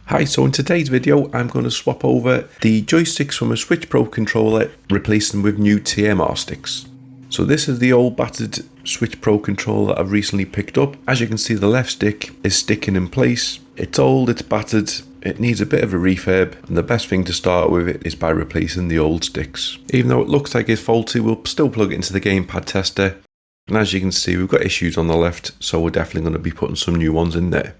Hi, so in today's video I'm going to swap over the joysticks from a Switch Pro controller, replacing with new TMR sticks. So this is the old battered Switch Pro controller that I've recently picked up. As you can see, the left stick is sticking in place. It's old, it's battered, it needs a bit of a refurb, and the best thing to start with it is by replacing the old sticks. Even though it looks like it's faulty, we'll still plug it into the gamepad tester. And as you can see, we've got issues on the left, so we're definitely going to be putting some new ones in there.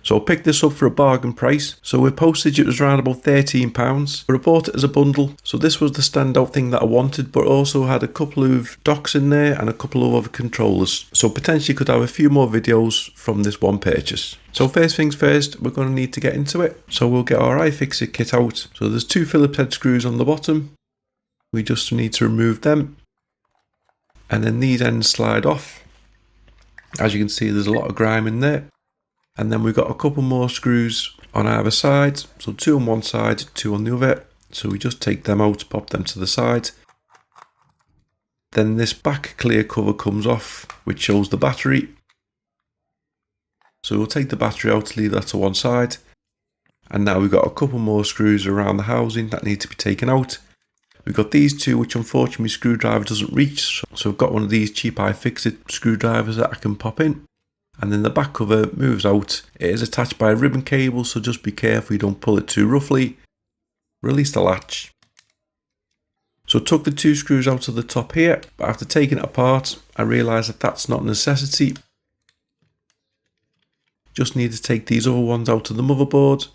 So I picked this up for a bargain price. So with postage it was around about £13, but I bought it as a bundle. So this was the standout thing that I wanted, but also had a couple of docks in there and a couple of other controllers. So potentially could have a few more videos from this one purchase. So first things first, we're going to need to get into it. So we'll get our iFixit kit out. So there's two Phillips head screws on the bottom. We just need to remove them. And then these ends slide off. As you can see, there's a lot of grime in there. And then we've got a couple more screws on either side. So two on one side, two on the other. So we just take them out, pop them to the side. Then this back clear cover comes off, which shows the battery. So we'll take the battery out, leave that to one side. And now we've got a couple more screws around the housing that need to be taken out. We've got these two, which unfortunately my screwdriver doesn't reach. So I've got one of these cheap iFixit screwdrivers that I can pop in. And then the back cover moves out. It is attached by a ribbon cable, so just be careful you don't pull it too roughly. Release the latch. So I took the two screws out of the top here, but after taking it apart, I realised that that's not a necessity. Just need to take these other ones out of the motherboard.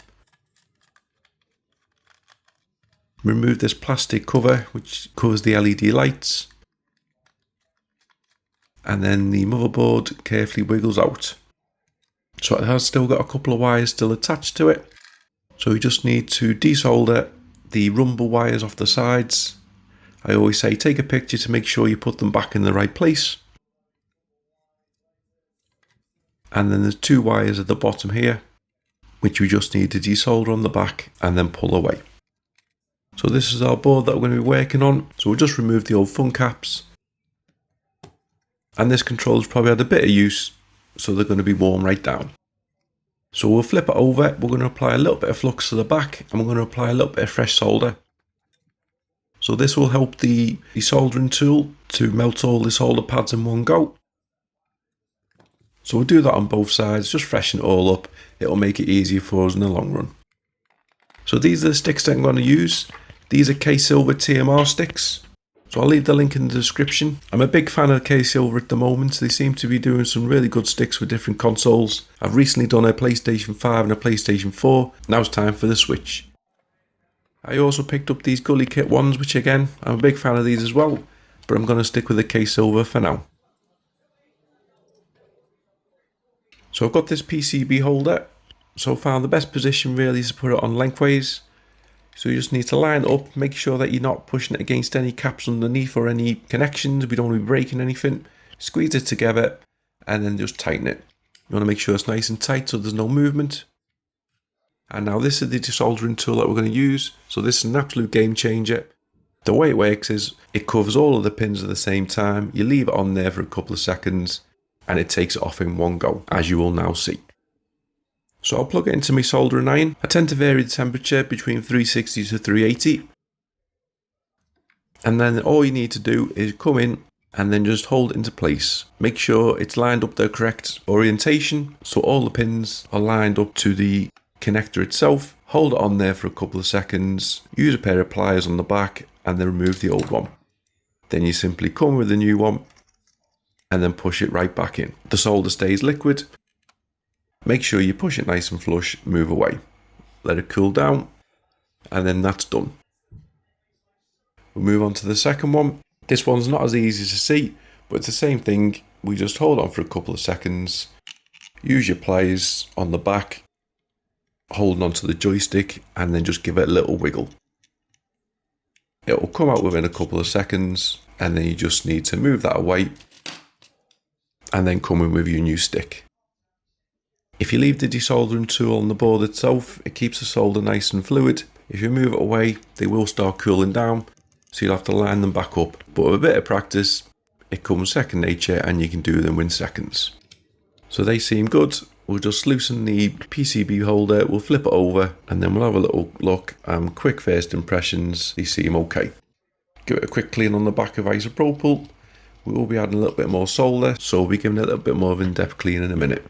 Remove this plastic cover, which covers the LED lights. And then the motherboard carefully wiggles out. So it has still got a couple of wires still attached to it. So we just need to desolder the rumble wires off the sides. I always say take a picture to make sure you put them back in the right place. And then there's two wires at the bottom here, which we just need to desolder on the back and then pull away. So this is our board that we're going to be working on. So we'll just remove the old fun caps. And this controller's probably had a bit of use, so they're going to be worn right down. So we'll flip it over, we're going to apply a little bit of flux to the back, and we're going to apply a little bit of fresh solder. So this will help the soldering tool to melt all the solder pads in one go. So we'll do that on both sides, just freshen it all up. It'll make it easier for us in the long run. So these are the sticks that I'm going to use. These are K-Silver TMR sticks. So I'll leave the link in the description. I'm a big fan of K-Silver at the moment. They seem to be doing some really good sticks with different consoles. I've recently done a PlayStation 5 and a PlayStation 4. Now it's time for the Switch. I also picked up these Gully Kit ones, which again, I'm a big fan of these as well. But I'm going to stick with the K-Silver for now. So I've got this PCB holder. So I found the best position really is to put it on lengthways. So you just need to line it up, make sure that you're not pushing it against any caps underneath or any connections. We don't want to be breaking anything. Squeeze it together and then just tighten it. You want to make sure it's nice and tight so there's no movement. And now this is the desoldering tool that we're going to use. So this is an absolute game changer. The way it works is it covers all of the pins at the same time. You leave it on there for a couple of seconds and it takes it off in one go, as you will now see. So I'll plug it into my soldering iron. I tend to vary the temperature between 360 to 380. And then all you need to do is come in and then just hold it into place. Make sure it's lined up the correct orientation, so all the pins are lined up to the connector itself. Hold it on there for a couple of seconds, use a pair of pliers on the back and then remove the old one. Then you simply come with the new one and then push it right back in. The solder stays liquid. Make sure you push it nice and flush, move away. Let it cool down, and then that's done. We'll move on to the second one. This one's not as easy to see, but it's the same thing. We just hold on for a couple of seconds, use your pliers on the back, holding onto the joystick, and then just give it a little wiggle. It will come out within a couple of seconds, and then you just need to move that away, and then come in with your new stick. If you leave the desoldering tool on the board itself, it keeps the solder nice and fluid. If you move it away, they will start cooling down, so you'll have to line them back up. But with a bit of practice, it comes second nature and you can do them in seconds. So they seem good. We'll just loosen the PCB holder, we'll flip it over, and then we'll have a little look. Quick first impressions, they seem okay. Give it a quick clean on the back of isopropyl. We will be adding a little bit more solder, so we'll be giving it a little bit more of an in-depth clean in a minute.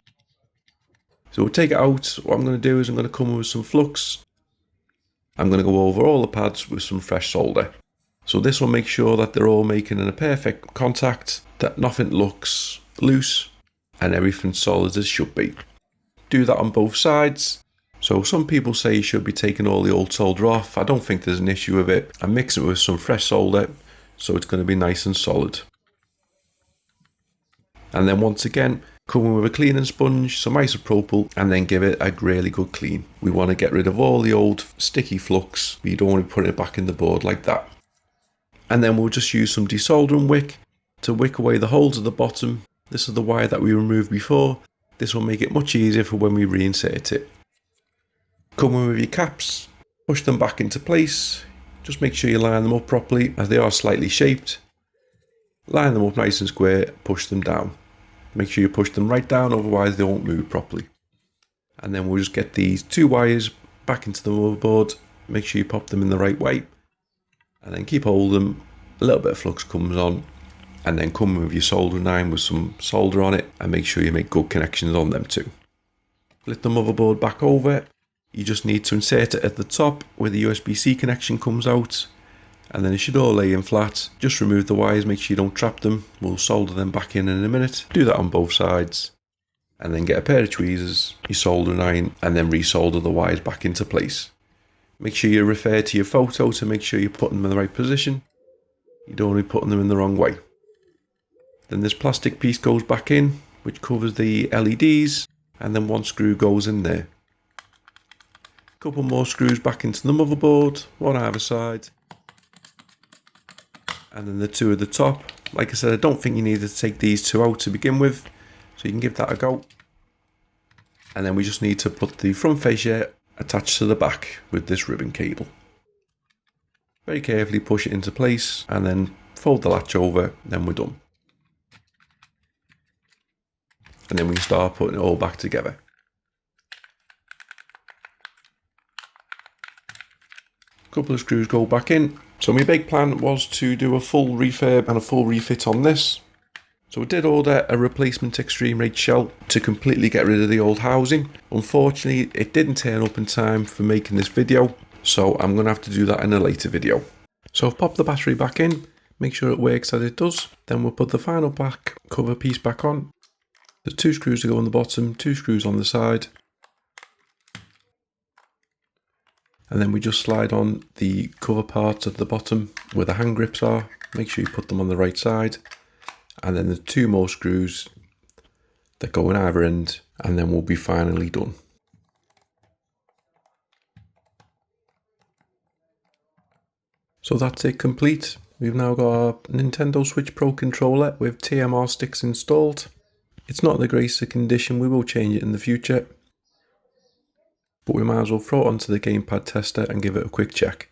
So we'll take it out. What I'm going to do is I'm going to come with some flux. I'm going to go over all the pads with some fresh solder. So this will make sure that they're all making a perfect contact, that nothing looks loose, and everything's solid as it should be. Do that on both sides. So some people say you should be taking all the old solder off. I don't think there's an issue with it. I'm mixing it with some fresh solder, so it's going to be nice and solid. And then once again, come in with a cleaning sponge, some isopropyl, and then give it a really good clean. We want to get rid of all the old sticky flux, but you don't want to put it back in the board like that. And then we'll just use some desoldering wick to wick away the holes at the bottom. This is the wire that we removed before. This will make it much easier for when we reinsert it. Come in with your caps, push them back into place. Just make sure you line them up properly as they are slightly shaped. Line them up nice and square, push them down. Make sure you push them right down, otherwise they won't move properly. And then we'll just get these two wires back into the motherboard. Make sure you pop them in the right way. And then keep hold of them. A little bit of flux comes on. And then come with your soldering iron with some solder on it. And make sure you make good connections on them too. Flip the motherboard back over. You just need to insert it at the top where the USB-C connection comes out. And then it should all lay in flat. Just remove the wires, make sure you don't trap them. We'll solder them back in a minute. Do that on both sides. And then get a pair of tweezers, your soldering iron, and then resolder the wires back into place. Make sure you refer to your photo to make sure you're putting them in the right position. You don't want to be putting them in the wrong way. Then this plastic piece goes back in, which covers the LEDs, and then one screw goes in there. Couple more screws back into the motherboard, one either side. And then the two at the top. Like I said, I don't think you need to take these two out to begin with, so you can give that a go. And then we just need to put the front fascia attached to the back with this ribbon cable. Very carefully push it into place and then fold the latch over, then we're done. And then we can start putting it all back together. Couple of screws go back in. So my big plan was to do a full refurb and a full refit on this. So I did order a replacement extreme rate shell to completely get rid of the old housing. Unfortunately, it didn't turn up in time for making this video, so I'm going to have to do that in a later video. So I've popped the battery back in, make sure it works as it does. Then we'll put the final back cover piece back on. There's two screws to go on the bottom, two screws on the side. And then we just slide on the cover parts at the bottom where the hand grips are. Make sure you put them on the right side. And then the two more screws that go in either end, and then we'll be finally done. So that's it complete. We've now got our Nintendo Switch Pro controller with TMR sticks installed. It's not in the greatest of condition, we will change it in the future. But we might as well throw it onto the gamepad tester and give it a quick check.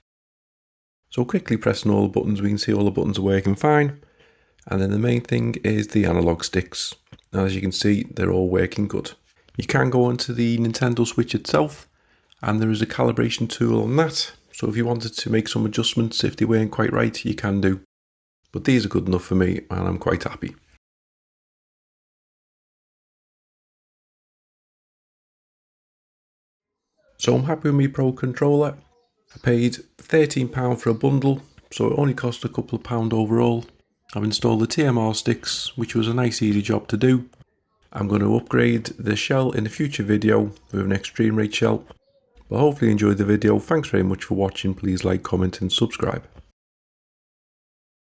So quickly pressing all the buttons, we can see all the buttons are working fine. And then the main thing is the analog sticks. Now, as you can see, they're all working good. You can go onto the Nintendo Switch itself, and there is a calibration tool on that. So if you wanted to make some adjustments, if they weren't quite right, you can do. But these are good enough for me, and I'm quite happy. So I'm happy with my Pro controller. I paid £13 for a bundle, so it only cost a couple of pounds overall. I've installed the TMR sticks, which was a nice easy job to do. I'm going to upgrade the shell in a future video with an extreme rate shell. But hopefully you enjoyed the video. Thanks very much for watching. Please like, comment and subscribe.